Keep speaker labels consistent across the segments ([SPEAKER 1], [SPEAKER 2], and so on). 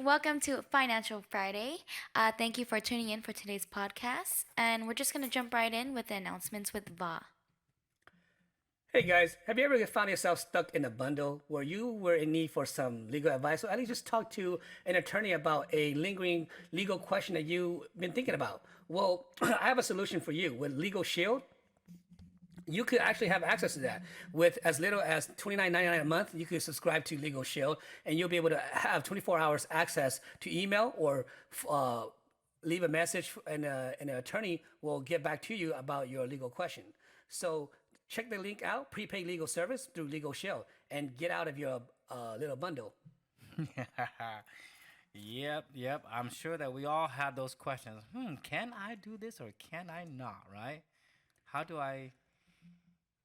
[SPEAKER 1] Welcome to Financial Friday. Thank you for tuning in for today's podcast. And we're just going to jump right in with the announcements with Va.
[SPEAKER 2] Hey guys, have you ever found yourself stuck in a bundle where you were in need for some legal advice, or at least just talk to an attorney about a lingering legal question that you've been thinking about? Well, I have a solution for you. With Legal Shield, you could actually have access to that with as little as $29.99 a month. You could subscribe to Legal Shield, and you'll be able to have 24 hours access to email or leave a message, and an attorney will get back to you about your legal question. So check the link out, prepaid legal service through Legal Shield, and get out of your little bundle.
[SPEAKER 3] Yep. I'm sure that we all have those questions. Can I do this or can I not, right? How do I?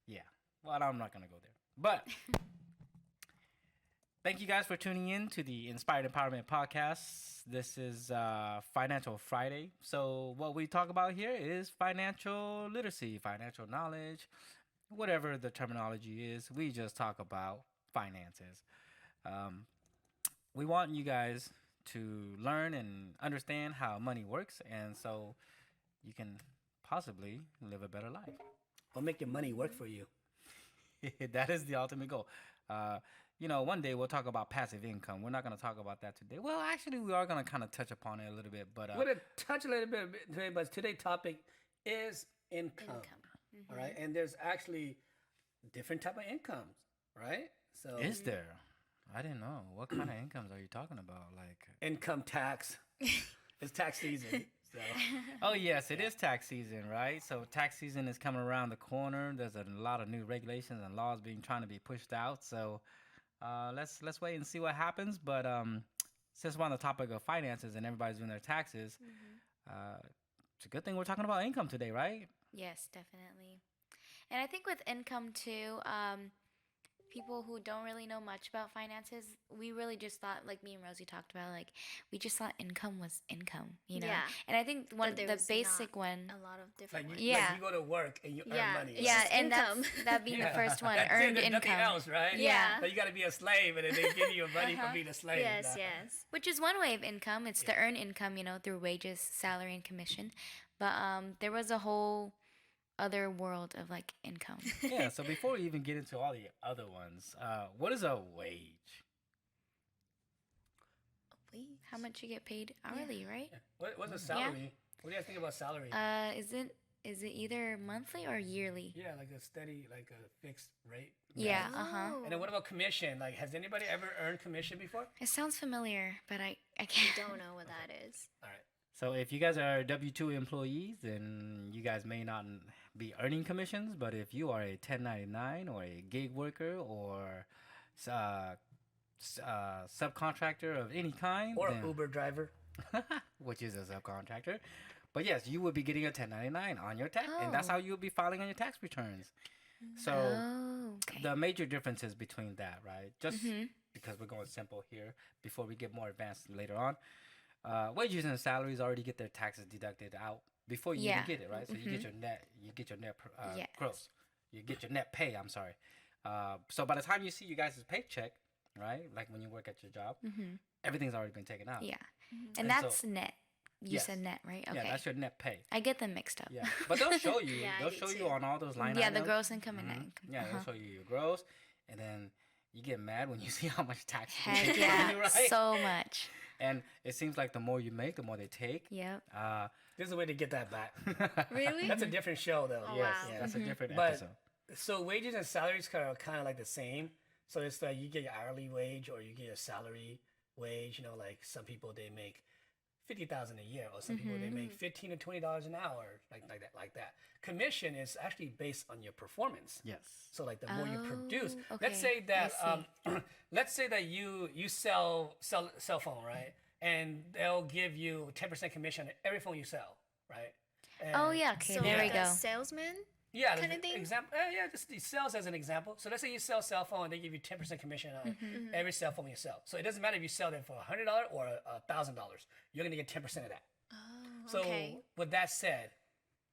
[SPEAKER 3] Yeah. Well, I'm not going to go there. But thank you guys for tuning in to the Inspired Empowerment Podcast. This is Financial Friday. So what we talk about here is financial literacy, financial knowledge, whatever the terminology is. We just talk about finances. We want you guys to learn and understand how money works, and so you can possibly live a better life.
[SPEAKER 2] Or make your money work for you.
[SPEAKER 3] That is the ultimate goal. One day we'll talk about passive income. We're not going to talk about that today. Well, actually, we are going to kind of touch upon it a little bit. But
[SPEAKER 2] we're going to touch a little bit today, but today's topic is income. All right, and there's actually different type of incomes, right? So
[SPEAKER 3] is there? I didn't know. What kind of incomes are you talking about? Like
[SPEAKER 2] income tax. It's tax season. So.
[SPEAKER 3] Oh yes, it is tax season, right? So tax season is coming around the corner. There's a lot of new regulations and laws trying to be pushed out. So let's wait and see what happens. But since we're on the topic of finances and everybody's doing their taxes, it's a good thing we're talking about income today, right?
[SPEAKER 1] Yes, definitely. And I think with income too, people who don't really know much about finances, we really just thought, like me and Rosie talked about, like we just thought income was income,
[SPEAKER 4] Yeah.
[SPEAKER 1] And I think
[SPEAKER 4] But
[SPEAKER 1] the
[SPEAKER 4] there's
[SPEAKER 1] basic
[SPEAKER 4] not
[SPEAKER 1] one,
[SPEAKER 4] a lot of different
[SPEAKER 2] Like
[SPEAKER 4] ones.
[SPEAKER 2] you,
[SPEAKER 1] Yeah.
[SPEAKER 2] like you go to work and you earn money.
[SPEAKER 1] yeah,
[SPEAKER 4] just
[SPEAKER 1] and
[SPEAKER 4] income.
[SPEAKER 1] that being the first one,
[SPEAKER 2] That's
[SPEAKER 1] earned
[SPEAKER 2] it, there's
[SPEAKER 1] income,
[SPEAKER 2] nothing else, right?
[SPEAKER 1] Yeah.
[SPEAKER 2] So you got to be a slave, and then they give you your money for being a slave.
[SPEAKER 4] Yes, yes.
[SPEAKER 1] which is one way of income. It's the earned income, through wages, salary, and commission. But there was a whole other world of like income.
[SPEAKER 3] Yeah. So before we even get into all the other ones, what is a wage?
[SPEAKER 1] How much you get paid hourly, right?
[SPEAKER 2] What's a salary? What do you guys think about salary?
[SPEAKER 1] Is it either monthly or yearly?
[SPEAKER 2] Yeah, like a steady, like a fixed rate.
[SPEAKER 1] Yeah,
[SPEAKER 4] Oh.
[SPEAKER 2] And then what about commission? Like, has anybody ever earned commission before?
[SPEAKER 1] It sounds familiar, but I
[SPEAKER 4] I
[SPEAKER 1] can't.
[SPEAKER 4] don't know what that is.
[SPEAKER 2] All right.
[SPEAKER 3] So if you guys are W-2 employees, then you guys may not be earning commissions. But if you are a 1099 or a gig worker or subcontractor of any kind,
[SPEAKER 2] Or
[SPEAKER 3] then,
[SPEAKER 2] an Uber driver.
[SPEAKER 3] which is a subcontractor, but yes, you would be getting a 1099 on your tax, and that's
[SPEAKER 1] Oh.
[SPEAKER 3] how you would be filing on your tax returns. So
[SPEAKER 1] Oh, okay.
[SPEAKER 3] the major differences between that, right? Just because we're going simple here before we get more advanced later on. Wages and salaries already get their taxes deducted out before you
[SPEAKER 1] Yeah.
[SPEAKER 3] even get it, right? So you get your net,
[SPEAKER 1] Yes.
[SPEAKER 3] gross, you get your net pay. I'm sorry. So by the time you see you guys' paycheck, right? Like when you work at your job, everything's already been taken out.
[SPEAKER 1] Yeah,
[SPEAKER 3] And
[SPEAKER 1] and that's
[SPEAKER 3] so-
[SPEAKER 1] net. You
[SPEAKER 3] Yes.
[SPEAKER 1] said net, right? Okay.
[SPEAKER 3] Yeah, that's your net pay.
[SPEAKER 1] I get them mixed up.
[SPEAKER 3] Yeah, but they'll show you.
[SPEAKER 4] Yeah, I
[SPEAKER 3] they'll
[SPEAKER 4] do
[SPEAKER 3] show you
[SPEAKER 4] too.
[SPEAKER 3] on all those line
[SPEAKER 1] Yeah,
[SPEAKER 3] items.
[SPEAKER 1] the gross income and net income.
[SPEAKER 3] Yeah, they'll show you your gross, and then you get mad when you see how much tax they
[SPEAKER 1] Heck
[SPEAKER 3] take
[SPEAKER 1] yeah,
[SPEAKER 3] from you, right?
[SPEAKER 1] so much.
[SPEAKER 3] And it seems like the more you make, the more they take.
[SPEAKER 1] Yep.
[SPEAKER 2] There's a way to get that back.
[SPEAKER 4] Really?
[SPEAKER 2] That's a different show, though.
[SPEAKER 4] Oh,
[SPEAKER 3] Yes,
[SPEAKER 4] wow.
[SPEAKER 3] that's a different
[SPEAKER 2] But
[SPEAKER 3] episode.
[SPEAKER 2] so wages and salaries are kind of like the same. So it's like you get your hourly wage or you get your salary wage. Like some people they make 50,000 a year, or some people they make $15 to $20 an hour, like that. Commission is actually based on your performance.
[SPEAKER 3] Yes.
[SPEAKER 2] So like the more you produce,
[SPEAKER 1] Oh,
[SPEAKER 2] let's
[SPEAKER 1] okay,
[SPEAKER 2] say that
[SPEAKER 1] I
[SPEAKER 2] let's say that you sell cell phone, right? And they'll give you 10% commission on every phone you sell, right?
[SPEAKER 1] Oh
[SPEAKER 2] And-
[SPEAKER 1] yeah. Okay.
[SPEAKER 4] So
[SPEAKER 1] there
[SPEAKER 4] like
[SPEAKER 1] we
[SPEAKER 4] a
[SPEAKER 1] go.
[SPEAKER 4] salesman?
[SPEAKER 2] Yeah,
[SPEAKER 4] Kinda thing?
[SPEAKER 2] Example. Yeah, just the sales as an example. So let's say you sell cell phone, and they give you 10% commission on every cell phone you sell. So it doesn't matter if you sell them for $100 or $1,000. You're gonna get 10% of that.
[SPEAKER 4] Oh,
[SPEAKER 2] So
[SPEAKER 4] okay.
[SPEAKER 2] with that said,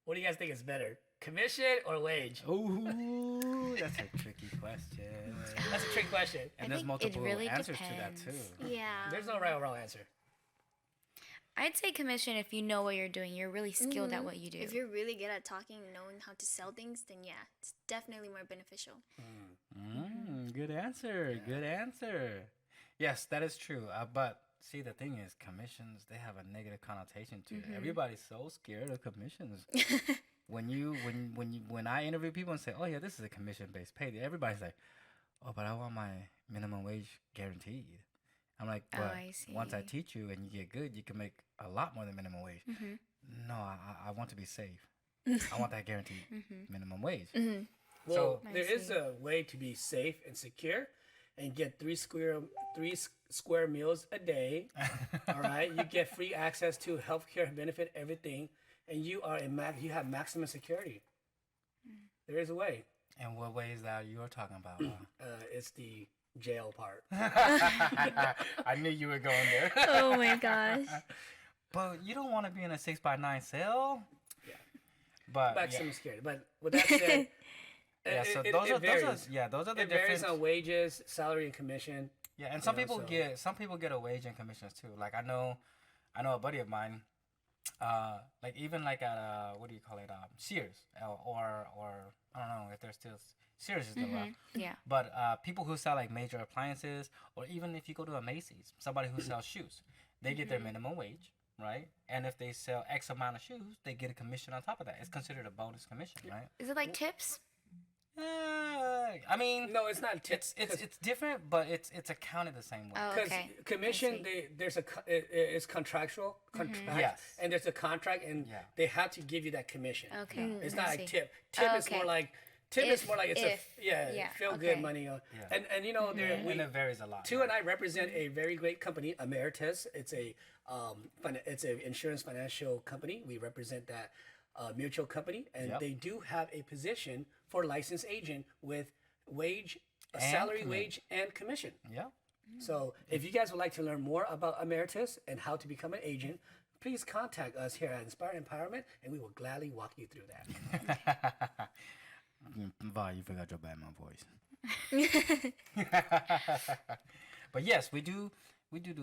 [SPEAKER 2] what do you guys think is better, Commission or wage?
[SPEAKER 3] Ooh, that's a tricky question.
[SPEAKER 2] That's a trick question.
[SPEAKER 3] And
[SPEAKER 1] I
[SPEAKER 3] there's
[SPEAKER 1] think it
[SPEAKER 3] multiple
[SPEAKER 1] really
[SPEAKER 3] answers to that
[SPEAKER 1] depends.
[SPEAKER 3] too.
[SPEAKER 4] Yeah.
[SPEAKER 2] There's no right or wrong answer.
[SPEAKER 1] I'd say commission if you know what you're doing. You're really skilled at what you do.
[SPEAKER 4] If you're really good at talking and knowing how to sell things, then yeah, it's definitely more beneficial.
[SPEAKER 3] Good answer. Good answer. Yes, that is true. But see, the thing is, commissions, they have a negative connotation to it. Everybody's so scared of commissions. When I interview people and say, "Oh yeah, this is a commission-based pay," everybody's like, "Oh, but I want my minimum wage guaranteed." I'm like,
[SPEAKER 1] Oh,
[SPEAKER 3] "But
[SPEAKER 1] I
[SPEAKER 3] once I
[SPEAKER 1] see.
[SPEAKER 3] teach you and you get good, you can make a lot more than minimum wage." No, I want to be safe. I want that guaranteed minimum wage.
[SPEAKER 2] Well,
[SPEAKER 1] I
[SPEAKER 2] there is
[SPEAKER 1] see.
[SPEAKER 2] a way to be safe and secure, and get three square meals a day. All right, you get free access to healthcare benefit, everything, and you are you have maximum security. There is a way.
[SPEAKER 3] And what way is that you're talking about?
[SPEAKER 2] It's the jail part.
[SPEAKER 3] I knew you were going there.
[SPEAKER 4] Oh my gosh.
[SPEAKER 3] But you don't want to be in a 6x9 cell.
[SPEAKER 2] Yeah.
[SPEAKER 3] But
[SPEAKER 2] Maximum security. But with that said,
[SPEAKER 3] yeah, so
[SPEAKER 2] it
[SPEAKER 3] those are
[SPEAKER 2] varies.
[SPEAKER 3] those are the
[SPEAKER 2] It varies
[SPEAKER 3] different.
[SPEAKER 2] on wages, salary, and commission.
[SPEAKER 3] Yeah, and some
[SPEAKER 2] know,
[SPEAKER 3] people
[SPEAKER 2] so-
[SPEAKER 3] some people get a wage and commissions too. Like I know a buddy of mine, like even like at what do you call it, Sears, or I don't know if they're still Sears is still around.
[SPEAKER 1] Yeah.
[SPEAKER 3] But people who sell like major appliances, or even if you go to a Macy's, somebody who sells shoes, they get their minimum wage, right? And if they sell X amount of shoes, they get a commission on top of that. It's considered a bonus commission, right?
[SPEAKER 1] Is it like tips?
[SPEAKER 3] I mean,
[SPEAKER 2] No, it's not tips.
[SPEAKER 3] it's different, but it's accounted the same way.
[SPEAKER 1] Oh,
[SPEAKER 2] Because
[SPEAKER 1] okay.
[SPEAKER 2] commission,
[SPEAKER 1] I see.
[SPEAKER 2] it's contractual contract,
[SPEAKER 3] Yes.
[SPEAKER 2] and there's a contract, and
[SPEAKER 3] Yeah.
[SPEAKER 2] they have to give you that commission.
[SPEAKER 1] Okay.
[SPEAKER 2] It's
[SPEAKER 1] I
[SPEAKER 2] not
[SPEAKER 1] see.
[SPEAKER 2] like tip. Tip is more
[SPEAKER 1] Okay.
[SPEAKER 2] like it's
[SPEAKER 1] If- yeah,
[SPEAKER 2] feel
[SPEAKER 1] okay.
[SPEAKER 2] good money. And you know there
[SPEAKER 3] And it varies a lot.
[SPEAKER 2] Two and I represent a very great company, Emeritus. It's a it's an insurance financial company. We represent that mutual company, and
[SPEAKER 3] Yep.
[SPEAKER 2] they do have a position for licensed agent with wage,
[SPEAKER 3] And
[SPEAKER 2] salary,
[SPEAKER 3] commi-
[SPEAKER 2] wage, and commission.
[SPEAKER 3] Yeah.
[SPEAKER 2] So if you guys would like to learn more about Emeritus and how to become an agent, please contact us here at Inspire Empowerment, and we will gladly walk you through that.
[SPEAKER 3] Va, you forgot your Batman voice. But yes, we do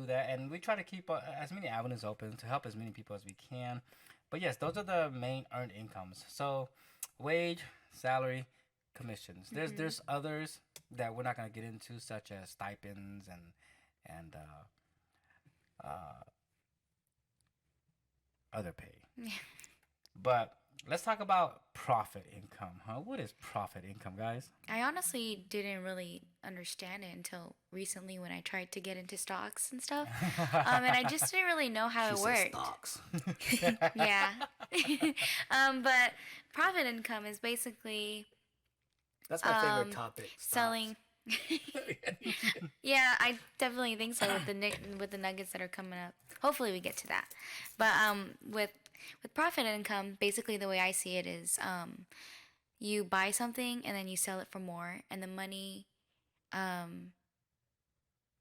[SPEAKER 3] that, and we try to keep as many avenues open to help as many people as we can. But yes, those are the main earned incomes. So, wage, salary, commissions. There's others that we're not gonna get into, such as stipends and other pay. But let's talk about profit income, huh? What is profit income, guys?
[SPEAKER 1] I honestly didn't really understand it until recently when I tried to get into stocks and stuff. And I just didn't really know how it worked.
[SPEAKER 2] Stocks.
[SPEAKER 1] Yeah. But profit income is basically
[SPEAKER 2] That's my favorite topic. stocks.
[SPEAKER 1] selling. Yeah, I definitely think so with the nuggets that are coming up. Hopefully we get to that. But with profit income, basically the way I see it is you buy something and then you sell it for more, and the money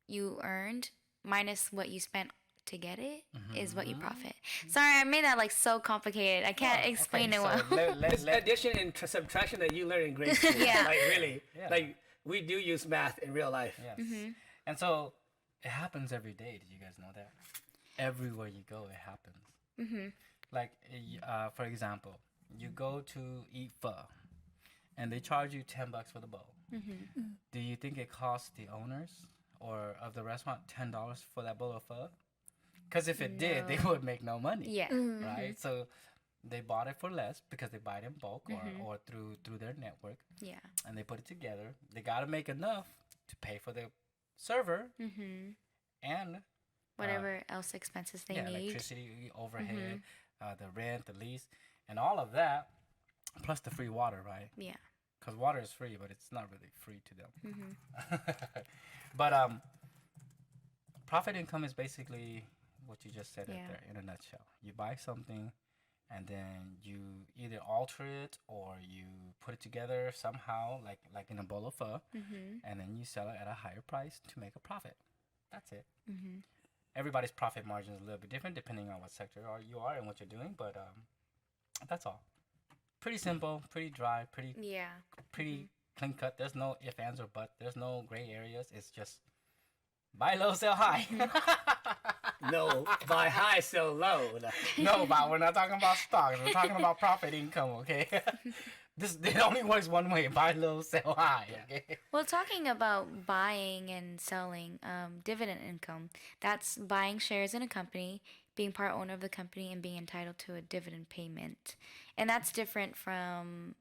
[SPEAKER 1] you earned minus what you spent to get it is what you profit. Sorry, I made that like so complicated. I can't explain it well.
[SPEAKER 2] It's addition and subtraction that you learn in grade school.
[SPEAKER 1] Yeah.
[SPEAKER 2] Like really.
[SPEAKER 3] Yeah.
[SPEAKER 2] Like we do use math in real life.
[SPEAKER 3] Yes. And so it happens every day. Did you guys know that? Everywhere you go, it happens. Like, for example, you go to eat pho, and they charge you $10 for the bowl. Do you think it costs the owners or of the restaurant $10 for that bowl of pho? Because if it did, they would make no money.
[SPEAKER 1] Yeah.
[SPEAKER 3] Right. So they bought it for less because they buy it in bulk or through their network,
[SPEAKER 1] Yeah.
[SPEAKER 3] and they put it together. They got to make enough to pay for the server and
[SPEAKER 1] Whatever else expenses they need.
[SPEAKER 3] electricity, overhead, the rent, the lease, and all of that, plus the free water, right?
[SPEAKER 1] Yeah.
[SPEAKER 3] Because water is free, but it's not really free to them. But profit income is basically what you just said right
[SPEAKER 1] Yeah.
[SPEAKER 3] there in a nutshell. You buy something, and then you either alter it or you put it together somehow, like in a bowl of pho, and then you sell it at a higher price to make a profit. That's it. Everybody's profit margin is a little bit different depending on what sector you are and what you're doing, but that's all. Pretty simple, pretty dry, pretty
[SPEAKER 1] Yeah.
[SPEAKER 3] clean cut. There's no if, ands, or but. There's no gray areas. It's just buy low, sell high.
[SPEAKER 2] No, buy high, sell low.
[SPEAKER 3] No, but we're not talking about stocks. We're talking about profit income, okay? It only works one way: buy low, sell high. Okay.
[SPEAKER 1] Well, talking about buying and selling, dividend income, that's buying shares in a company, being part owner of the company, and being entitled to a dividend payment. And that's different from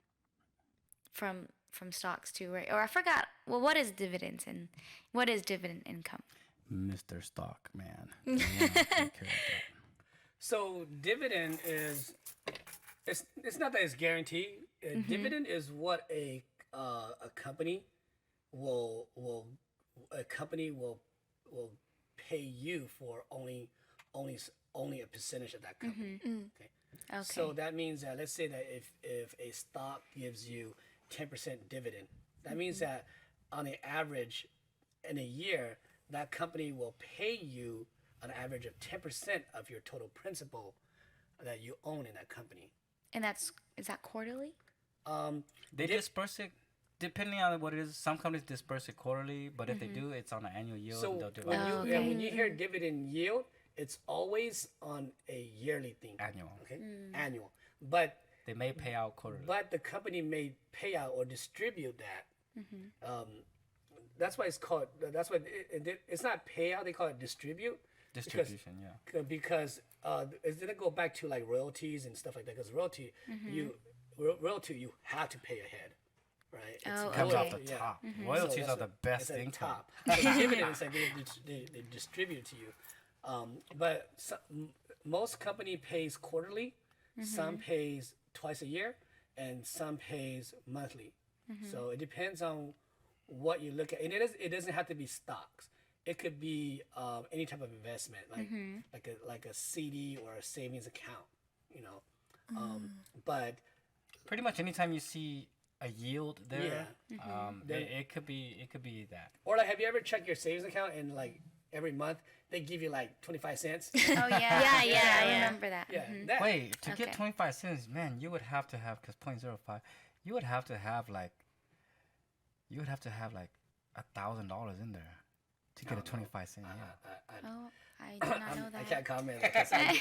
[SPEAKER 1] stocks too, right? Or I forgot. Well, what is dividends and what is dividend income?
[SPEAKER 3] Mr. Stock Man. You wanna take care of that.
[SPEAKER 2] So dividend is it's not that it's guaranteed. Dividend is what a company will will pay you for only a percentage of that company. Okay.
[SPEAKER 1] Okay.
[SPEAKER 2] So that means that let's say that if a stock gives you 10% dividend, that means that on an average in a year, that company will pay you an average of 10% of your total principal that you own in that company.
[SPEAKER 1] And is that quarterly?
[SPEAKER 3] They disperse it depending on what it is. Some companies disperse it quarterly, but if they do, it's on an annual yield. And
[SPEAKER 2] So
[SPEAKER 3] they'll do
[SPEAKER 2] when
[SPEAKER 3] it
[SPEAKER 2] you
[SPEAKER 1] okay.
[SPEAKER 2] when you hear dividend yield, it's always on a yearly thing.
[SPEAKER 3] annual.
[SPEAKER 2] Okay, annual. But
[SPEAKER 3] They may pay out quarterly.
[SPEAKER 2] the company may pay out or distribute that. That's why it's called. That's what it's not payout. They call it distribute.
[SPEAKER 3] Distribution, yeah.
[SPEAKER 2] Because it's gonna go back to like royalties and stuff like that. Because royalty, royalty you have to pay ahead, right?
[SPEAKER 1] Oh,
[SPEAKER 3] Comes off
[SPEAKER 1] okay.
[SPEAKER 3] the top. Royalties
[SPEAKER 2] So
[SPEAKER 3] are the best
[SPEAKER 2] it's at the
[SPEAKER 3] income.
[SPEAKER 2] top. So dividend is like they distribute to you. But most company pays quarterly, some pays twice a year, and some pays monthly. So it depends on what you look at, and it doesn't have to be stocks. It could be any type of investment, like a CD or a savings account, you know. But
[SPEAKER 3] Pretty much anytime you see a yield there,
[SPEAKER 2] Then-
[SPEAKER 3] it could be that.
[SPEAKER 2] or like, have you ever checked your savings account and like every month they give you like 25 cents?
[SPEAKER 1] Oh yeah.
[SPEAKER 4] Yeah, yeah,
[SPEAKER 1] I
[SPEAKER 4] yeah.
[SPEAKER 1] remember that.
[SPEAKER 2] Yeah, that.
[SPEAKER 3] Wait, to
[SPEAKER 1] Okay.
[SPEAKER 3] get 25 cents, man, you would have to have, because 0.05, you would have to have like $1,000 in there to get a 25 cent. Yeah.
[SPEAKER 1] Oh, I did not know
[SPEAKER 2] I
[SPEAKER 1] that.
[SPEAKER 2] can't comment. Because I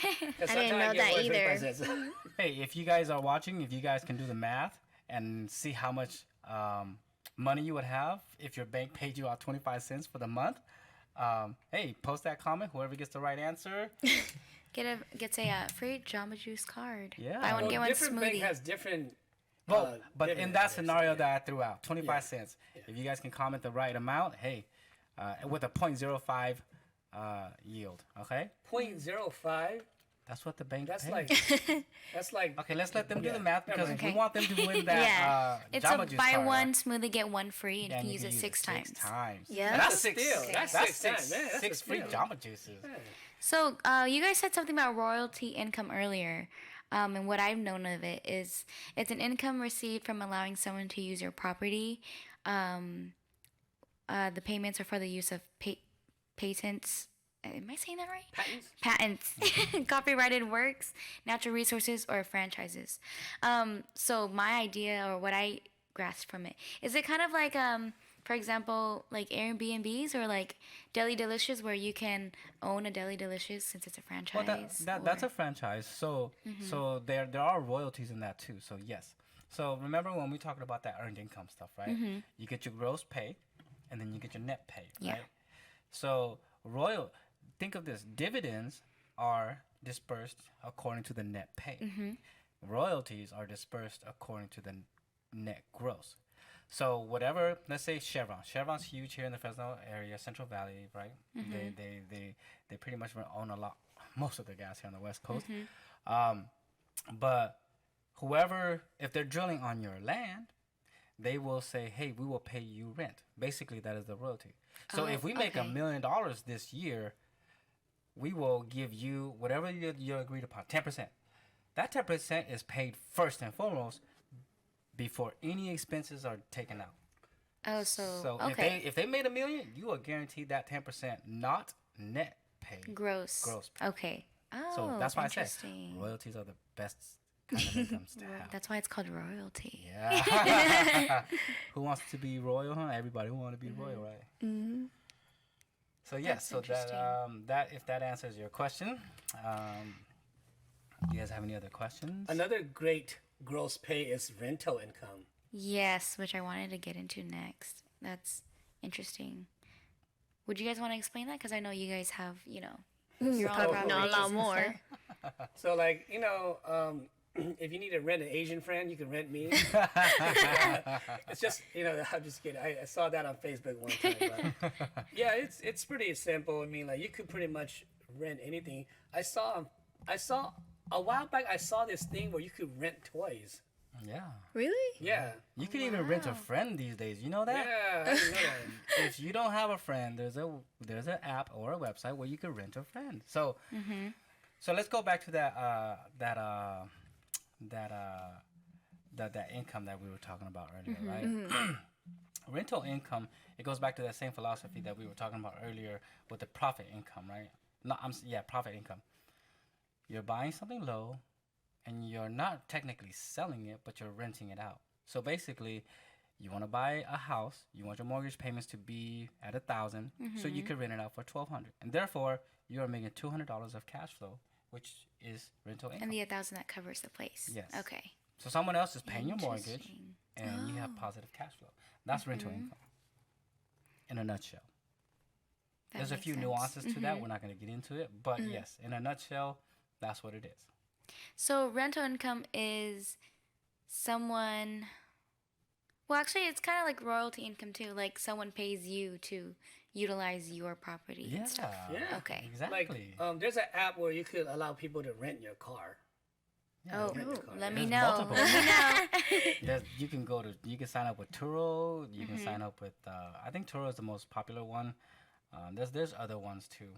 [SPEAKER 4] didn't know that either.
[SPEAKER 3] Hey, if you guys are watching, if you guys can do the math and see how much money you would have if your bank paid you out 25 cents for the month, hey, post that comment. Whoever gets the right answer,
[SPEAKER 1] Gets a free Jamba Juice card.
[SPEAKER 3] Yeah.
[SPEAKER 1] Buy one
[SPEAKER 3] Well,
[SPEAKER 1] get one
[SPEAKER 2] different bank
[SPEAKER 1] smoothie.
[SPEAKER 2] has different.
[SPEAKER 3] well, but in
[SPEAKER 2] dividends,
[SPEAKER 3] that
[SPEAKER 2] I guess.
[SPEAKER 3] scenario that I threw out, 25 cents.
[SPEAKER 2] Yeah.
[SPEAKER 3] If you guys can comment the right amount, hey, with a 0.05 yield, okay?
[SPEAKER 2] 0.05.
[SPEAKER 3] That's what the bank
[SPEAKER 2] That's
[SPEAKER 3] pays.
[SPEAKER 2] like.
[SPEAKER 3] Okay, let's let them do
[SPEAKER 2] Yeah.
[SPEAKER 3] the math because
[SPEAKER 1] Okay.
[SPEAKER 3] we want them to win that
[SPEAKER 1] Yeah. It's
[SPEAKER 3] Jamba
[SPEAKER 1] a
[SPEAKER 3] Juice
[SPEAKER 1] buy
[SPEAKER 3] card,
[SPEAKER 1] one
[SPEAKER 3] right?
[SPEAKER 1] smoothie get one free, and
[SPEAKER 3] Then
[SPEAKER 1] you can use it six times.
[SPEAKER 4] Yeah.
[SPEAKER 3] And
[SPEAKER 2] That's
[SPEAKER 3] that's
[SPEAKER 2] a
[SPEAKER 3] six.
[SPEAKER 2] steal. That's six times, man. That's a
[SPEAKER 3] Six free
[SPEAKER 2] steal.
[SPEAKER 3] Jamba Juices.
[SPEAKER 1] So, you guys said something about royalty income earlier. And what I've known of it is it's an income received from allowing someone to use your property. The payments are for the use of patents. Am I saying that right?
[SPEAKER 2] Patents.
[SPEAKER 1] Patents, copyrighted works, natural resources, or franchises. So my idea, or what I grasped from it, is it kind of like, for example, like Airbnbs or like Deli Delicious, where you can own a Deli Delicious since it's a franchise.
[SPEAKER 3] Well, that's
[SPEAKER 1] or-
[SPEAKER 3] a franchise. So there are royalties in that too. So yes. So remember when we talked about that earned income stuff, right? You get your gross pay, and then you get your net pay,
[SPEAKER 1] Yeah.
[SPEAKER 3] right? So think of this: dividends are dispersed according to the net pay. Royalties are dispersed according to the net gross. So whatever, let's say Chevron's huge here in the Fresno area, Central Valley, right? They pretty much own most of the gas here on the West Coast. But whoever, if they're drilling on your land, they will say, hey, we will pay you rent. Basically, that is the royalty. So if we make $1
[SPEAKER 1] okay.
[SPEAKER 3] million this year, we will give you whatever you agreed upon, 10%. That 10% is paid first and foremost before any expenses are taken out.
[SPEAKER 1] Oh, so
[SPEAKER 3] So if they made $1 million, you are guaranteed that 10%, not net pay.
[SPEAKER 1] gross.
[SPEAKER 3] Gross pay.
[SPEAKER 1] Okay. Oh,
[SPEAKER 3] So that's why I say
[SPEAKER 1] interesting.
[SPEAKER 3] royalties are the best kind of incomes to have.
[SPEAKER 1] That's why it's called royalty.
[SPEAKER 3] Yeah. Who wants to be royal, huh? Everybody want to be royal, right?
[SPEAKER 4] Mm-hmm.
[SPEAKER 3] So yeah,
[SPEAKER 1] That's
[SPEAKER 3] so
[SPEAKER 1] interesting.
[SPEAKER 3] that if that answers your question, do you guys have any other questions?
[SPEAKER 2] Another great gross pay is rental income.
[SPEAKER 1] Yes, which I wanted to get into next. That's interesting. Would you guys want to explain that? Because I know you guys have, your own
[SPEAKER 2] So-
[SPEAKER 1] properties
[SPEAKER 4] Know a lot
[SPEAKER 1] and
[SPEAKER 4] more.
[SPEAKER 1] stuff.
[SPEAKER 2] So like, if you need to rent an Asian friend, you can rent me. It's just, I'm just kidding. I saw that on Facebook one time. But yeah, it's pretty simple. I mean, like you could pretty much rent anything. I saw a while back. I saw this thing where you could rent toys.
[SPEAKER 3] Yeah.
[SPEAKER 4] Really?
[SPEAKER 2] Yeah,
[SPEAKER 3] You can even rent a
[SPEAKER 1] Wow.
[SPEAKER 3] friend these days. You know that?
[SPEAKER 2] yeah. I didn't know that.
[SPEAKER 3] If you don't have a friend, there's an app or a website where you can rent a friend. So so let's go back to that income that we were talking about earlier, right? Rental income, it goes back to that same philosophy that we were talking about earlier with the profit income, right? No, profit income. You're buying something low, and you're not technically selling it, but you're renting it out. So basically, you want to buy a house, you want your mortgage payments to be at 1,000, so you can rent it out for 1,200, and therefore you are making $200 of cash flow, which is rental income.
[SPEAKER 1] And the 1,000 that covers the place.
[SPEAKER 3] Yes.
[SPEAKER 1] Okay.
[SPEAKER 3] So someone else is paying your mortgage,
[SPEAKER 1] Interesting.
[SPEAKER 3] and you have positive cash flow. That's rental income, in a nutshell.
[SPEAKER 1] That
[SPEAKER 3] There's a
[SPEAKER 1] makes
[SPEAKER 3] few
[SPEAKER 1] sense.
[SPEAKER 3] nuances to that. We're not going to get into it, but yes, in a nutshell, that's what it is.
[SPEAKER 1] So rental income is someone. Well, actually, it's kind of like royalty income too. Like someone pays you to utilize your property
[SPEAKER 3] Yeah.
[SPEAKER 1] and stuff.
[SPEAKER 2] Yeah.
[SPEAKER 1] Okay.
[SPEAKER 3] Exactly.
[SPEAKER 2] Like, there's an app where you could allow people to rent your car.
[SPEAKER 1] Oh,
[SPEAKER 2] rent your car,
[SPEAKER 1] let
[SPEAKER 2] yeah.
[SPEAKER 1] me
[SPEAKER 3] There's
[SPEAKER 1] know.
[SPEAKER 3] multiple.
[SPEAKER 1] Let me know.
[SPEAKER 3] You can sign up with Turo. You can sign up with, I think Turo is the most popular one. There's other ones too.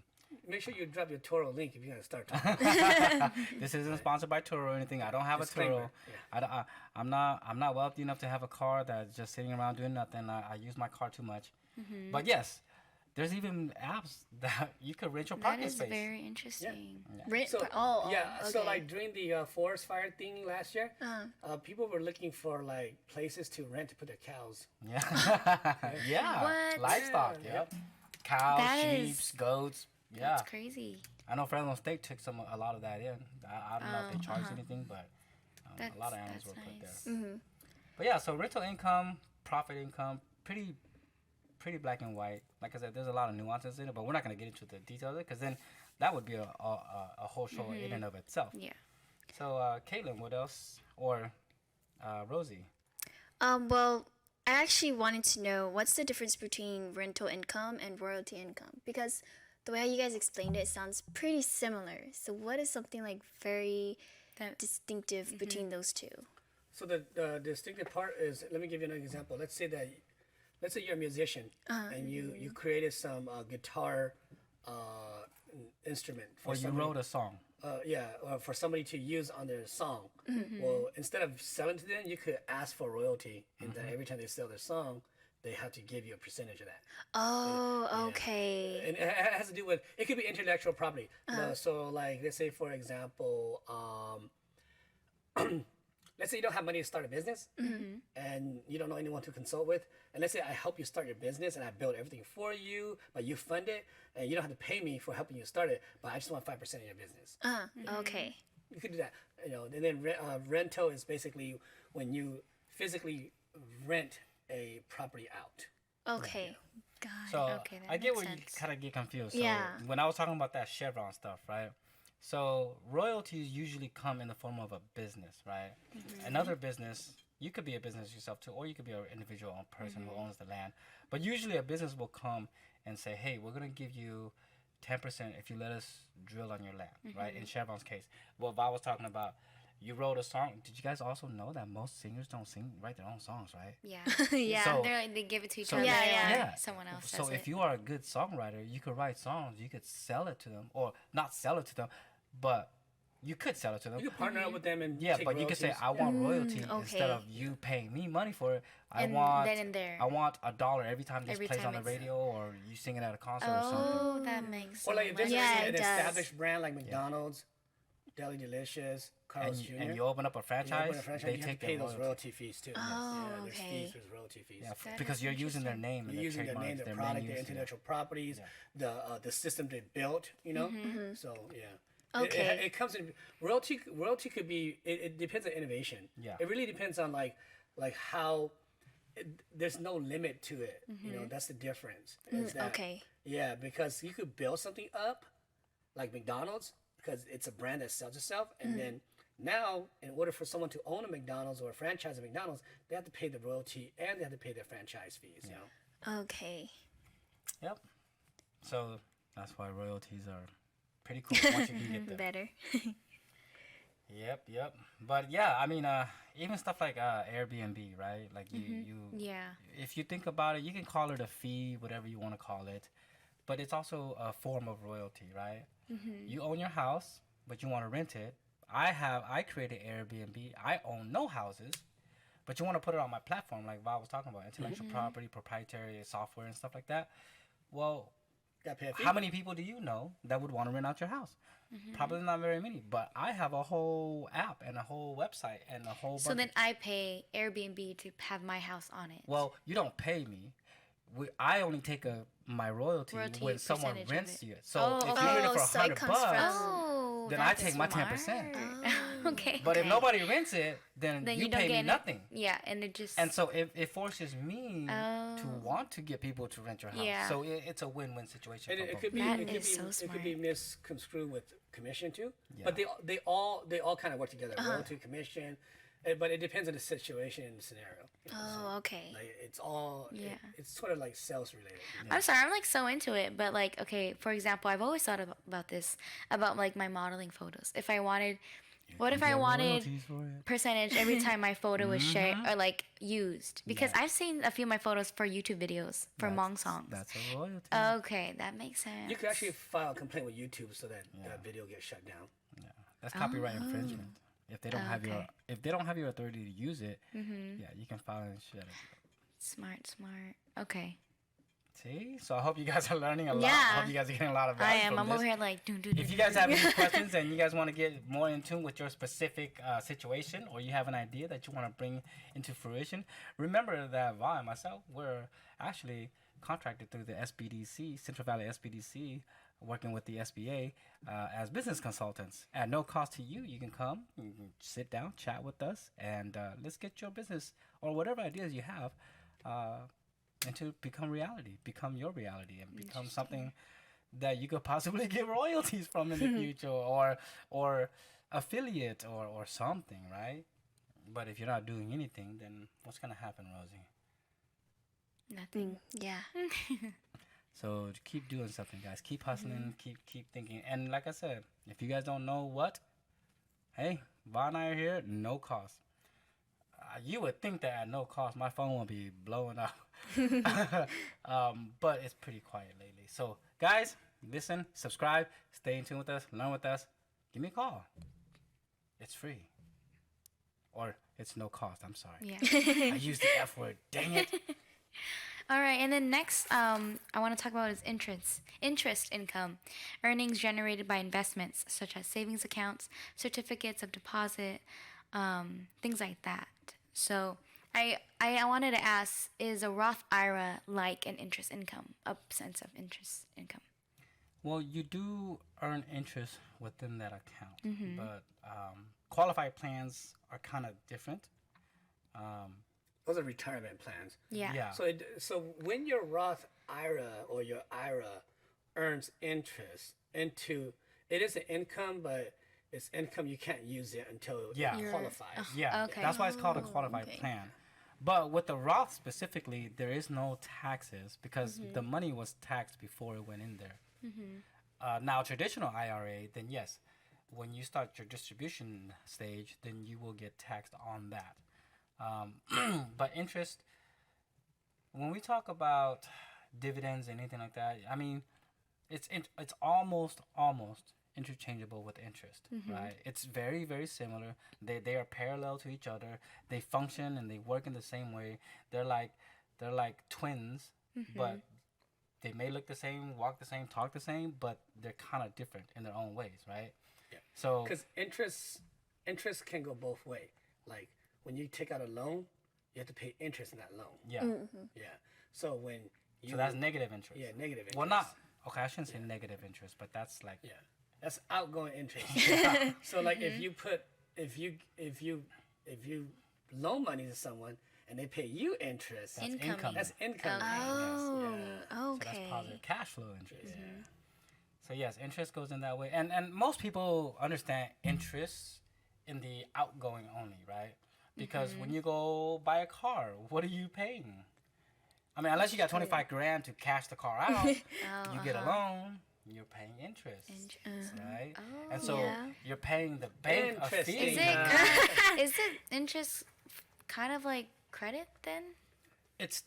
[SPEAKER 2] Make sure you drop your Toro link if you're gonna start talking.
[SPEAKER 3] This isn't sponsored by Turo or anything. I don't have a Turo.
[SPEAKER 2] Disclaimer, yeah.
[SPEAKER 3] I'm not wealthy enough to have a car that's just sitting around doing nothing. I use my car too much. But yes, there's even apps that you could rent your
[SPEAKER 1] That
[SPEAKER 3] parking
[SPEAKER 1] is
[SPEAKER 3] space.
[SPEAKER 1] very interesting.
[SPEAKER 4] Rent.
[SPEAKER 2] So yeah,
[SPEAKER 4] okay.
[SPEAKER 2] so like during the forest fire thing last year, people were looking for like places to rent to put their cows.
[SPEAKER 3] Yeah. Yeah.
[SPEAKER 1] What?
[SPEAKER 3] Livestock.
[SPEAKER 2] Yeah.
[SPEAKER 3] Yep. Cows,
[SPEAKER 1] That
[SPEAKER 3] sheep,
[SPEAKER 1] is-
[SPEAKER 3] goats. Yeah.
[SPEAKER 1] That's crazy.
[SPEAKER 3] I know Fresno State took a lot of that in. I don't know if they charged anything, but a lot of animals
[SPEAKER 1] That's
[SPEAKER 3] were put
[SPEAKER 1] nice.
[SPEAKER 3] there. But yeah, so rental income, profit income, pretty black and white. Like I said, there's a lot of nuances in it, but we're not going to get into the details of it because then that would be a whole show in and of itself.
[SPEAKER 1] Yeah.
[SPEAKER 3] So, Caitlin, what else? Or Rosie?
[SPEAKER 4] Well, I actually wanted to know what's the difference between rental income and royalty income, because the way how you guys explained it sounds pretty similar. So what is something like very
[SPEAKER 1] That-
[SPEAKER 4] distinctive between those two?
[SPEAKER 2] So the distinctive part is, let me give you an example. Let's say you're a musician and you created some guitar instrument for
[SPEAKER 3] Or you
[SPEAKER 2] somebody,
[SPEAKER 3] wrote a song.
[SPEAKER 2] or for somebody to use on their song. Well, instead of selling to them, you could ask for royalty, and then every time they sell their song, they have to give you a percentage of that.
[SPEAKER 4] Oh, okay.
[SPEAKER 2] And it has to do with, it could be intellectual property. So like, let's say for example, let's say you don't have money to start a business and you don't know anyone to consult with, and let's say I help you start your business and I build everything for you, but you fund it and you don't have to pay me for helping you start it, but I just want 5% of your business.
[SPEAKER 4] Okay.
[SPEAKER 2] You could do that, and then rental is basically when you physically rent a property out.
[SPEAKER 4] Okay. Got it.
[SPEAKER 3] So
[SPEAKER 1] Okay, that
[SPEAKER 3] I get
[SPEAKER 1] makes
[SPEAKER 3] where you
[SPEAKER 1] sense.
[SPEAKER 3] kind of get confused. So
[SPEAKER 4] Yeah.
[SPEAKER 3] when I was talking about that Chevron stuff, right? So royalties usually come in the form of a business, right? Another business, you could be a business yourself too, or you could be an individual person who owns the land. But usually a business will come and say, hey, we're going to give you 10% if you let us drill on your land, right? In Chevron's case. Well, if I was talking about, you wrote a song. Did you guys also know that most singers don't write their own songs, right?
[SPEAKER 1] Yeah.
[SPEAKER 4] Yeah.
[SPEAKER 3] So-
[SPEAKER 1] They give it to each
[SPEAKER 3] So
[SPEAKER 1] other.
[SPEAKER 4] Yeah, yeah.
[SPEAKER 1] or
[SPEAKER 3] Yeah.
[SPEAKER 1] Someone else
[SPEAKER 3] So
[SPEAKER 1] does
[SPEAKER 3] if
[SPEAKER 1] it.
[SPEAKER 3] you are a good songwriter, you could write songs. You could sell it to them, or not sell it to them, but you could sell it to them.
[SPEAKER 2] You could partner up with them and
[SPEAKER 3] Yeah,
[SPEAKER 2] take
[SPEAKER 3] but you could say,
[SPEAKER 2] royalties.
[SPEAKER 3] I want royalty instead
[SPEAKER 4] okay.
[SPEAKER 3] of you paying me money for it. I
[SPEAKER 1] And
[SPEAKER 3] want
[SPEAKER 1] then and there.
[SPEAKER 3] I want $1 every time this
[SPEAKER 1] Every
[SPEAKER 3] plays
[SPEAKER 1] time
[SPEAKER 3] on the
[SPEAKER 1] it's-
[SPEAKER 3] radio or you sing it at a concert or something.
[SPEAKER 1] Oh, that makes
[SPEAKER 2] Or like if there's
[SPEAKER 1] sense.
[SPEAKER 4] Yeah,
[SPEAKER 2] an
[SPEAKER 4] it does.
[SPEAKER 2] established brand like McDonald's, Deli Delicious, Carl's Jr.
[SPEAKER 3] and you open up a
[SPEAKER 2] And you
[SPEAKER 3] franchise,
[SPEAKER 2] open a franchise,
[SPEAKER 3] they
[SPEAKER 2] you have
[SPEAKER 3] take
[SPEAKER 2] to pay
[SPEAKER 3] their
[SPEAKER 2] those royalty fees too.
[SPEAKER 4] Oh,
[SPEAKER 2] Yeah, there's
[SPEAKER 4] okay.
[SPEAKER 2] fees, there's royalty fees.
[SPEAKER 3] Yeah,
[SPEAKER 1] That
[SPEAKER 3] because
[SPEAKER 1] is
[SPEAKER 3] you're using their
[SPEAKER 1] interesting.
[SPEAKER 3] name and
[SPEAKER 2] You're using their
[SPEAKER 3] trademarks,
[SPEAKER 2] name, their
[SPEAKER 3] their
[SPEAKER 2] product,
[SPEAKER 3] menus,
[SPEAKER 2] their
[SPEAKER 3] yeah.
[SPEAKER 2] intellectual properties, the system they built. So yeah.
[SPEAKER 4] Okay.
[SPEAKER 2] It comes in royalty. Royalty could be. It depends on innovation.
[SPEAKER 3] Yeah.
[SPEAKER 2] It really depends on like how. There's no limit to it. That's the difference. Is that,
[SPEAKER 4] Okay.
[SPEAKER 2] Yeah, because you could build something up, like McDonald's, because it's a brand that sells itself, and then now, in order for someone to own a McDonald's or a franchise of McDonald's, they have to pay the royalty and they have to pay their franchise fees. You know.
[SPEAKER 4] Okay.
[SPEAKER 3] Yep. So that's why royalties are pretty cool once you can get them.
[SPEAKER 4] Better.
[SPEAKER 3] Yep. But yeah, I mean, even stuff like Airbnb, right? Like you
[SPEAKER 1] Yeah.
[SPEAKER 3] if you think about it, you can call it a fee, whatever you want to call it, but it's also a form of royalty, right? You own your house, but you want to rent it. I created Airbnb. I own no houses, but you want to put it on my platform, like Val was talking about, intellectual property, proprietary software, and stuff like that. Well,
[SPEAKER 2] Got to pay a fee.
[SPEAKER 3] how many people do you know that would want to rent out your house? Probably not very many, but I have a whole app and a whole website and a whole bunch
[SPEAKER 1] So then
[SPEAKER 3] of,
[SPEAKER 1] I pay Airbnb to have my house on it.
[SPEAKER 3] well, you don't pay me. I only take my royalty when someone
[SPEAKER 1] percentage of
[SPEAKER 3] rents
[SPEAKER 1] it.
[SPEAKER 3] you. So
[SPEAKER 1] Oh,
[SPEAKER 3] if you
[SPEAKER 1] okay.
[SPEAKER 3] rent it for
[SPEAKER 4] So it
[SPEAKER 3] $100
[SPEAKER 4] comes from-
[SPEAKER 1] Oh,
[SPEAKER 3] then I
[SPEAKER 1] that's
[SPEAKER 3] take my 10%.
[SPEAKER 1] smart. Okay.
[SPEAKER 3] But if
[SPEAKER 1] okay.
[SPEAKER 3] nobody rents it, then,
[SPEAKER 1] then
[SPEAKER 3] you
[SPEAKER 1] don't
[SPEAKER 3] pay
[SPEAKER 1] get
[SPEAKER 3] me
[SPEAKER 1] any-
[SPEAKER 3] nothing.
[SPEAKER 1] Yeah, and it just
[SPEAKER 3] And so it forces me to
[SPEAKER 1] Oh.
[SPEAKER 3] want to get people to rent your house.
[SPEAKER 1] Yeah.
[SPEAKER 3] So it's a win-win situation.
[SPEAKER 2] And
[SPEAKER 3] for
[SPEAKER 2] it
[SPEAKER 3] both.
[SPEAKER 2] could be
[SPEAKER 1] That
[SPEAKER 2] it could
[SPEAKER 1] is
[SPEAKER 2] be
[SPEAKER 1] so
[SPEAKER 2] it could be
[SPEAKER 1] smart.
[SPEAKER 2] misconstrued with commission too.
[SPEAKER 3] Yeah.
[SPEAKER 2] But they all kind of work together. Royalty, commission, but it depends on the situation and the scenario.
[SPEAKER 4] Oh, okay.
[SPEAKER 2] Like it's all
[SPEAKER 1] Yeah.
[SPEAKER 2] it's sort of like sales related.
[SPEAKER 1] I'm sorry, I'm like so into it, but like, okay, for example, I've always thought about this, about like my modeling photos. If I wanted, what if I wanted percentage every time my photo was shared or like used? Because I've seen a few of my photos for YouTube videos for Mong songs.
[SPEAKER 3] That's a royalty.
[SPEAKER 1] Okay, that makes sense.
[SPEAKER 2] You could actually file a complaint with YouTube so that the video gets shut down.
[SPEAKER 3] That's copyright infringement. If they don't have your
[SPEAKER 1] Okay.
[SPEAKER 3] if they don't have your authority to use it, yeah, you can file and shut it.
[SPEAKER 1] Smart. Okay.
[SPEAKER 3] See? So I hope you guys are learning a lot. I
[SPEAKER 1] Yeah.
[SPEAKER 3] hope you guys are getting a lot of
[SPEAKER 1] I
[SPEAKER 3] value
[SPEAKER 1] am.
[SPEAKER 3] from
[SPEAKER 1] I'm
[SPEAKER 3] this.
[SPEAKER 1] over here like, do.
[SPEAKER 3] If you guys have any questions and you guys want to get more in tune with your specific situation, or you have an idea that you want to bring into fruition, remember that Val and myself, we're actually contracted through the SBDC, Central Valley SBDC, working with the SBA as business consultants. At no cost to you, you can come, you can sit down, chat with us, and let's get your business or whatever ideas you have and to become reality, become your reality, and become something that you could possibly get royalties from in the future, or affiliate or something, right? But if you're not doing anything, then what's gonna happen, Rosie?
[SPEAKER 1] Nothing.
[SPEAKER 4] Yeah.
[SPEAKER 3] So keep doing something, guys. Keep hustling. Keep thinking. And like I said, if you guys don't know what, hey, Vaughn and I are here, no cost. You would think that at no cost, my phone won't be blowing up. But it's pretty quiet lately. So, guys, listen, subscribe, stay in tune with us, learn with us. Give me a call. It's free. Or it's no cost. I'm sorry.
[SPEAKER 1] Yeah.
[SPEAKER 3] I used the F word. Dang it.
[SPEAKER 1] All right, and then next, I want to talk about is interest income, earnings generated by investments such as savings accounts, certificates of deposit, things like that. So, I wanted to ask: is a Roth IRA like an interest income, a sense of interest income?
[SPEAKER 3] Well, you do earn interest within that account, but qualified plans are kind of different.
[SPEAKER 2] Those are retirement plans.
[SPEAKER 1] Yeah.
[SPEAKER 3] Yeah.
[SPEAKER 2] So when your Roth IRA or your IRA earns interest into it is an income, but it's income you can't use it until
[SPEAKER 3] Yeah.
[SPEAKER 2] it qualifies.
[SPEAKER 3] Yeah,
[SPEAKER 1] Okay.
[SPEAKER 3] that's why it's called a qualified
[SPEAKER 4] okay.
[SPEAKER 3] plan. But with the Roth specifically, there is no taxes because the money was taxed before it went in there. Now, traditional IRA, then yes, when you start your distribution stage, then you will get taxed on that. But interest, when we talk about dividends and anything like that, I mean, it's almost interchangeable with interest, right? It's very, very similar. They are parallel to each other. They function and they work in the same way. They're like twins, but they may look the same, walk the same, talk the same, but they're kind of different in their own ways, right?
[SPEAKER 2] Yeah.
[SPEAKER 3] So
[SPEAKER 2] Because interest can go both way. Like when you take out a loan, you have to pay interest in that loan.
[SPEAKER 3] yeah,
[SPEAKER 2] Yeah. So when you
[SPEAKER 3] so that's negative interest.
[SPEAKER 2] yeah, negative interest.
[SPEAKER 3] Well, not okay. I shouldn't say negative interest, but that's like
[SPEAKER 2] Yeah. That's outgoing interest. So like if you loan money to someone and they pay you interest,
[SPEAKER 3] that's
[SPEAKER 1] Incoming.
[SPEAKER 3] income.
[SPEAKER 2] that's income.
[SPEAKER 4] Oh,
[SPEAKER 3] So
[SPEAKER 4] okay.
[SPEAKER 3] that's positive cash flow interest. So yes, interest goes in that way, and most people understand interest in the outgoing only, right? Because when you go buy a car, what are you paying? I mean, unless you got 25 grand to cash the car out, you get a loan, you're paying interest, right? And so
[SPEAKER 4] Yeah.
[SPEAKER 3] you're paying the bank a
[SPEAKER 2] Interesting.
[SPEAKER 3] fee.
[SPEAKER 1] Is it is it interest kind of like credit then?
[SPEAKER 3] It's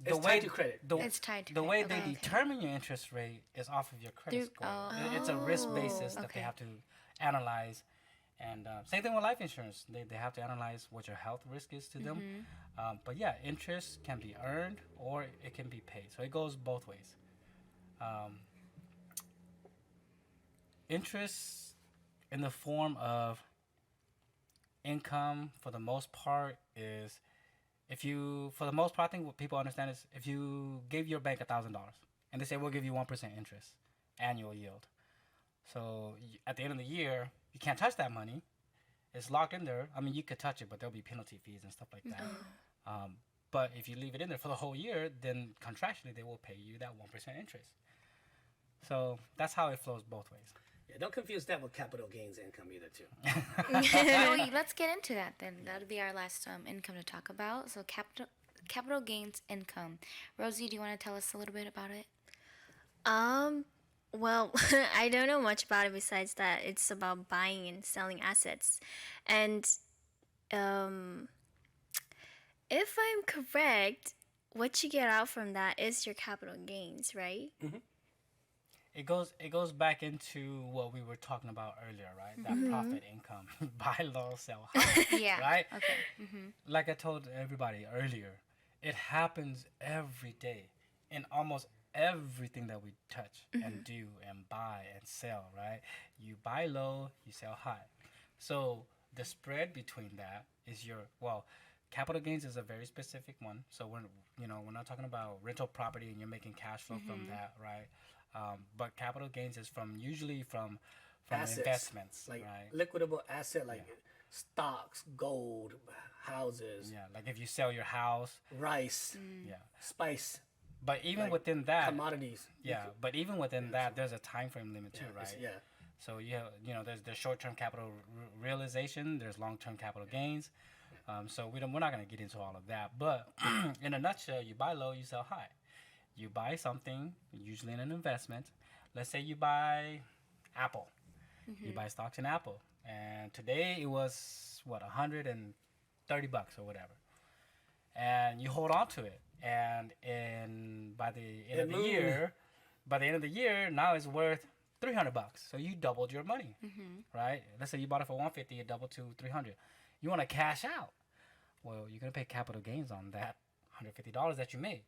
[SPEAKER 2] It's tied to credit.
[SPEAKER 1] It's tied to
[SPEAKER 3] the
[SPEAKER 1] credit.
[SPEAKER 3] way
[SPEAKER 1] Okay,
[SPEAKER 3] they
[SPEAKER 1] okay.
[SPEAKER 3] determine your interest rate is off of your credit
[SPEAKER 1] Through-
[SPEAKER 3] score. It's a risk basis that they
[SPEAKER 1] okay.
[SPEAKER 3] have to analyze. And same thing with life insurance. They have to analyze what your health risk is to them. But yeah, interest can be earned or it can be paid. So it goes both ways. Interest in the form of income, for the most part, is for the most part, I think what people understand is if you gave your bank $1,000 and they say we'll give you 1% interest, annual yield. So at the end of the year, you can't touch that money. It's locked in there. I mean, you could touch it, but there'll be penalty fees and stuff like that. But if you leave it in there for the whole year, then contractually they will pay you that 1% interest. So that's how it flows both ways.
[SPEAKER 2] Yeah, don't confuse that with capital gains income either too.
[SPEAKER 1] So let's get into that then. That'll be our last income to talk about. So capital gains income. Rosie, do you want to tell us a little bit about it?
[SPEAKER 4] Well, I don't know much about it besides that it's about buying and selling assets. And if I'm correct, what you get out from that is your capital gains, right?
[SPEAKER 3] It goes back into what we were talking about earlier, right? That profit income, buy low, sell high,
[SPEAKER 1] Yeah.
[SPEAKER 3] right?
[SPEAKER 1] Okay.
[SPEAKER 3] Like I told everybody earlier, it happens every day in almost everything that we touch and do and buy and sell, right? You buy low, you sell high. So the spread between that is capital gains is a very specific one. So we're not talking about rental property and you're making cash flow from that, right? But capital gains is usually from
[SPEAKER 2] Assets,
[SPEAKER 3] investments,
[SPEAKER 2] like
[SPEAKER 3] right?
[SPEAKER 2] liquidable asset, like stocks, gold, houses,
[SPEAKER 3] Yeah, like if you sell your house,
[SPEAKER 2] rice,
[SPEAKER 3] yeah.
[SPEAKER 2] spice,
[SPEAKER 3] But even
[SPEAKER 2] like
[SPEAKER 3] within that,
[SPEAKER 2] commodities.
[SPEAKER 3] yeah. But even within that, there's a time frame limit too,
[SPEAKER 2] It's-
[SPEAKER 3] right?
[SPEAKER 2] Yeah.
[SPEAKER 3] So there's short-term capital realization. There's long-term capital gains. So we're not going to get into all of that. But in a nutshell, you buy low, you sell high. You buy something, usually in an investment. Let's say you buy Apple. You buy stocks in Apple, and today it was $130 or whatever, and you hold on to it, and by the end of the year, now it's worth $300. So you doubled your money, right? Let's say you bought it for $150, it doubled to $300. You want to cash out? Well, you're gonna pay capital gains on that $150 that you made.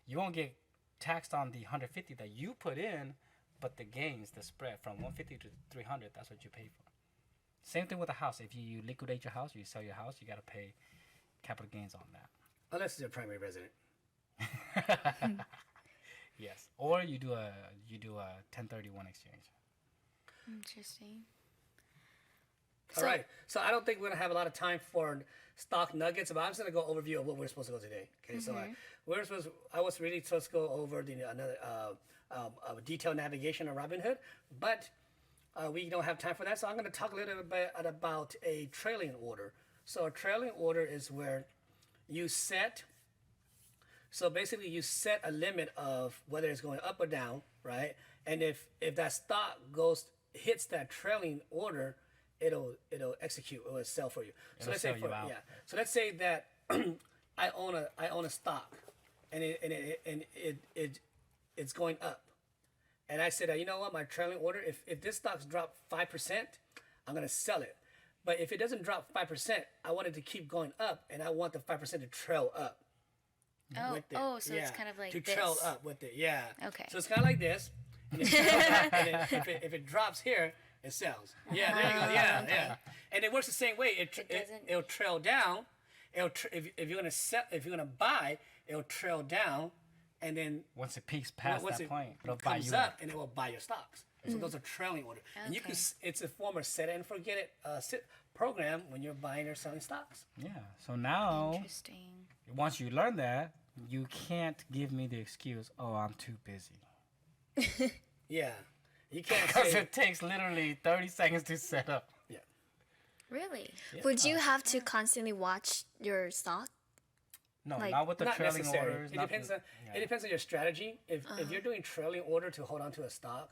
[SPEAKER 3] You won't get taxed on the $150 that you put in, but the gains, the spread from $150 to $300, that's what you pay for. Same thing with a house. If you liquidate your house, you sell your house, you gotta pay capital gains on that.
[SPEAKER 2] Unless it's a primary resident.
[SPEAKER 3] Yes, or you do a 1031 exchange.
[SPEAKER 1] Interesting.
[SPEAKER 2] All right. So I don't think we're gonna have a lot of time for stock nuggets, but I'm just gonna go overview of what we're supposed to go today. Okay. So I was really supposed to go over another detailed navigation on Robinhood, but we don't have time for that. So I'm gonna talk a little bit about a trailing order. So a trailing order is where you set. So basically, you set a limit of whether it's going up or down, right? And if that stock hits that trailing order, it'll execute or sell for you. So let's say
[SPEAKER 3] sell you out.
[SPEAKER 2] So let's say that I own a stock, and it's going up, and I said, you know what, my trailing order, if this stock's dropped 5%, I'm gonna sell it. But if it doesn't drop 5%, I want it to keep going up, and I want the 5% to trail up.
[SPEAKER 1] Oh,
[SPEAKER 2] with it.
[SPEAKER 1] oh, so it's kind of like
[SPEAKER 2] to trail
[SPEAKER 1] this.
[SPEAKER 2] up with it. Yeah.
[SPEAKER 1] Okay.
[SPEAKER 2] So it's kind of like this. And it trails up, and if it drops here, it sells. Yeah, there you go. Yeah, yeah. And it works the same way. It'll trail down. If you're gonna sell, if you're gonna buy, it'll trail down, and then
[SPEAKER 3] Once it peaks past
[SPEAKER 2] once
[SPEAKER 3] that
[SPEAKER 2] it
[SPEAKER 3] point, it'll buy
[SPEAKER 2] comes
[SPEAKER 3] you
[SPEAKER 2] up, and it will buy your stocks. So those are trailing orders. And you can.
[SPEAKER 1] Okay.
[SPEAKER 2] It's a form of set it and forget it program when you're buying or selling stocks.
[SPEAKER 3] Yeah. So now,
[SPEAKER 1] Interesting.
[SPEAKER 3] once you learn that, you can't give me the excuse, "Oh, I'm too busy,"
[SPEAKER 2] Yeah. You can't
[SPEAKER 3] because
[SPEAKER 2] say.
[SPEAKER 3] it takes literally 30 seconds to set up.
[SPEAKER 2] Yeah.
[SPEAKER 1] Really?
[SPEAKER 4] Would you have to constantly watch your stock?
[SPEAKER 3] No,
[SPEAKER 4] Like-
[SPEAKER 3] not with the
[SPEAKER 2] Not
[SPEAKER 3] trailing
[SPEAKER 2] necessary.
[SPEAKER 3] orders.
[SPEAKER 2] It
[SPEAKER 3] not
[SPEAKER 2] depends
[SPEAKER 3] the-
[SPEAKER 2] on
[SPEAKER 3] yeah.
[SPEAKER 2] it depends on your strategy. If you're doing trailing order to hold on to a stock,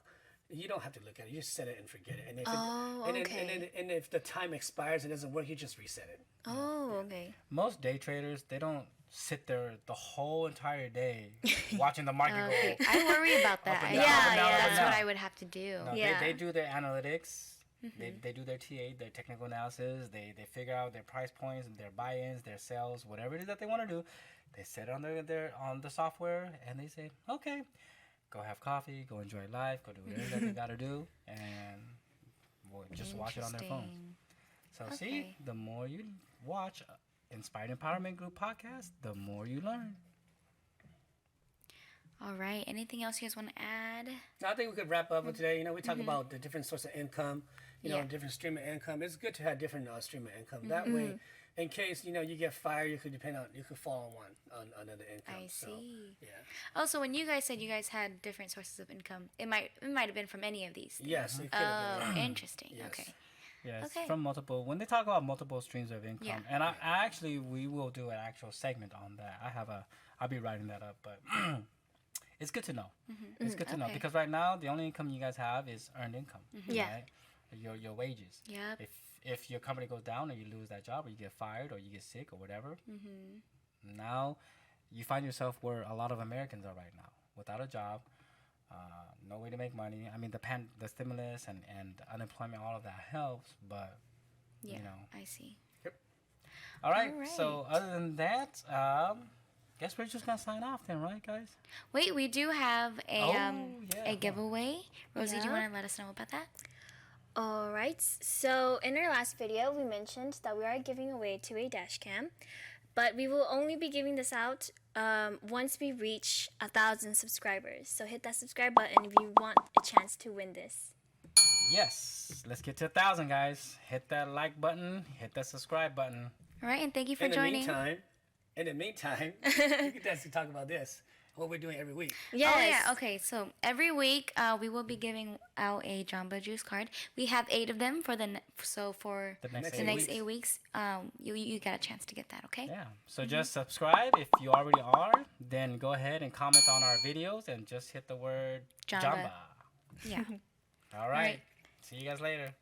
[SPEAKER 2] you don't have to look at it. You just set it and forget it. And if and if the time expires and it doesn't work, you just reset it.
[SPEAKER 4] Oh, okay.
[SPEAKER 3] Most day traders, they don't sit there the whole entire day watching the market
[SPEAKER 1] Okay.
[SPEAKER 3] go.
[SPEAKER 1] I worry about that.
[SPEAKER 3] and
[SPEAKER 1] Yeah,
[SPEAKER 3] down, up and down, up and
[SPEAKER 1] that's
[SPEAKER 3] down.
[SPEAKER 1] what I would have to do.
[SPEAKER 3] No,
[SPEAKER 4] Yeah.
[SPEAKER 3] they do their analytics. They do their TA, their technical analysis. They figure out their price points, their buy-ins, their sales, whatever it is that they want to do. They set it on their on the software, and they say, okay, go have coffee, go enjoy life, go do whatever that they got to do, and just watch it on their phones.
[SPEAKER 1] Interesting.
[SPEAKER 3] So see,
[SPEAKER 1] Okay.
[SPEAKER 3] the more you watch Inspired Empowerment Group podcast, the more you learn.
[SPEAKER 1] All right. Anything else you guys want to add?
[SPEAKER 2] I think we could wrap up with today. You know, we talk about the different sources of income. You know,
[SPEAKER 1] Yeah.
[SPEAKER 2] different stream of income. It's good to have different stream of income. That way, in case you get fired, you could fall on another income.
[SPEAKER 1] I
[SPEAKER 2] So,
[SPEAKER 1] see.
[SPEAKER 2] yeah.
[SPEAKER 1] Also, when you guys said you guys had different sources of income, it might have been from any of these. Things.
[SPEAKER 2] Yes, it could have
[SPEAKER 1] Oh,
[SPEAKER 2] been.
[SPEAKER 1] interesting.
[SPEAKER 2] Yes.
[SPEAKER 1] Okay.
[SPEAKER 3] Yes,
[SPEAKER 1] Okay.
[SPEAKER 3] from multiple. When they talk about multiple streams of income,
[SPEAKER 1] Yeah.
[SPEAKER 3] and I actually we will do an actual segment on that. I'll be writing that up, but it's good to know. It's good to know
[SPEAKER 1] Okay.
[SPEAKER 3] because right now the only income you guys have is earned income.
[SPEAKER 4] Yeah.
[SPEAKER 3] Right? Your wages.
[SPEAKER 1] Yep.
[SPEAKER 3] If your company goes down or you lose that job or you get fired or you get sick or whatever, now you find yourself where a lot of Americans are right now, without a job, no way to make money. I mean, the stimulus and unemployment, all of that helps, but
[SPEAKER 1] Yeah.
[SPEAKER 3] you know.
[SPEAKER 1] I see.
[SPEAKER 3] All right.
[SPEAKER 1] All
[SPEAKER 3] So
[SPEAKER 1] right.
[SPEAKER 3] other than that, guess we're just gonna sign off then, right, guys?
[SPEAKER 1] Wait, we do have a
[SPEAKER 3] yeah.
[SPEAKER 1] a giveaway. Rosie, do you
[SPEAKER 4] Yeah.
[SPEAKER 1] want to let us know about that?
[SPEAKER 4] Alright, so in our last video, we mentioned that we are giving away to a dash cam, but we will only be giving this out once we reach 1,000 subscribers. So hit that subscribe button if you want a chance to win this.
[SPEAKER 3] Yes. Let's get to 1,000, guys. Hit that like button. Hit that subscribe button.
[SPEAKER 1] All right, and thank you for
[SPEAKER 2] In the
[SPEAKER 1] joining.
[SPEAKER 2] meantime, you can just talk about this. What we're doing every week.
[SPEAKER 4] Yes.
[SPEAKER 1] Oh yeah, okay. So every week, we will be giving out a Jamba Juice card. We have 8 of them for for
[SPEAKER 3] The next
[SPEAKER 2] Next
[SPEAKER 1] the
[SPEAKER 3] 8
[SPEAKER 1] next
[SPEAKER 3] weeks.
[SPEAKER 1] 8 weeks. You got a chance to get that. Okay.
[SPEAKER 3] Yeah. So just subscribe if you already are. Then go ahead and comment on our videos and just hit the word
[SPEAKER 1] Jamba.
[SPEAKER 3] Jamba.
[SPEAKER 1] Yeah.
[SPEAKER 3] All right.
[SPEAKER 1] right.
[SPEAKER 3] See you guys later.